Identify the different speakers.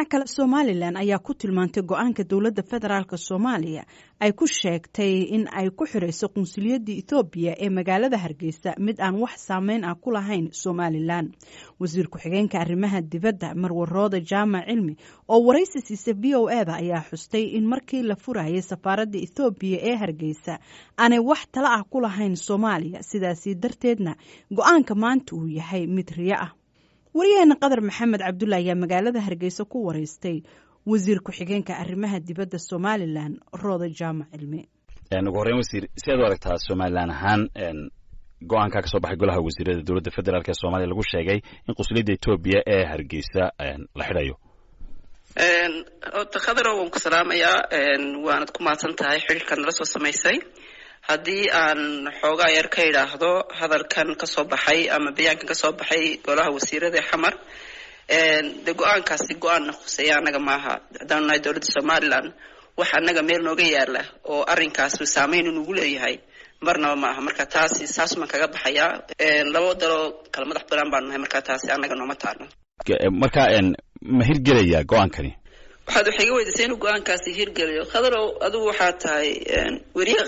Speaker 1: dhinaca kale Somaliland ayaa ku tilmaantay go'aanka dowladda federaalka Soomaaliya ay ku sheegtay in ay ku xireyso qunsuliyadda Ethiopia ee magaalada Hargeysa mid aan wax saameyn ah ku lahayn Somaliland. Wasiir ku-xigeenka arrimaha dibadda Marwo Roode Jaamac Cilmi oo wareysi siisay VOA ayaa xustay in markii la furayay safaaradda Ethiopia ee Hargeysa aanay wax talo ah ku lahayn Soomaaliya, sidaas darteedna go'aanka maanta uu yahay mid riya ah. wariyahana Qadar Maxamed Cabdulla ayaa magaalada Hargeysa ku wareystay wasiir ku-xigeenka arrimaha dibadda Somaliland Roode Jaamac Cilmi.
Speaker 2: ugu horreyn wasiir sidaad u aragtaa Somaliland ahaan go'aanka ka soo baxay golaha wasiirada dowladda federaalka ee Soomaaliya lagu sheegay in qunsuliyadda Ethiopia ee Hargeysa la xidhayo.
Speaker 3: Qadar waan ku salaamayaa waanad ku mahadsan tahay xiriirkan la soo sameysay. haddii aan xoogaa yar ka idhaahdo hadalkan ka soo baxay ama bayaankan ka soo baxay golaha wasiirada xamar de go'aankaasi go'aan khuseeya anaga maaha haddaan nahay dowladda Somaliland wax anaga meel nooga yaala oo arrinkaas saameyn ugu leeyahay marnaba maaha. marka taasi saas ma kaga baxaya laba dalo kala madax banaan baan nahay, marka taasi anaga nooma taano.
Speaker 2: marka ma hirgelaya go'aankani?
Speaker 3: waxaad waxa iga weydiisay inuu go'aankaasi hirgeliyo. Qadar adigu waxaa tahay wariye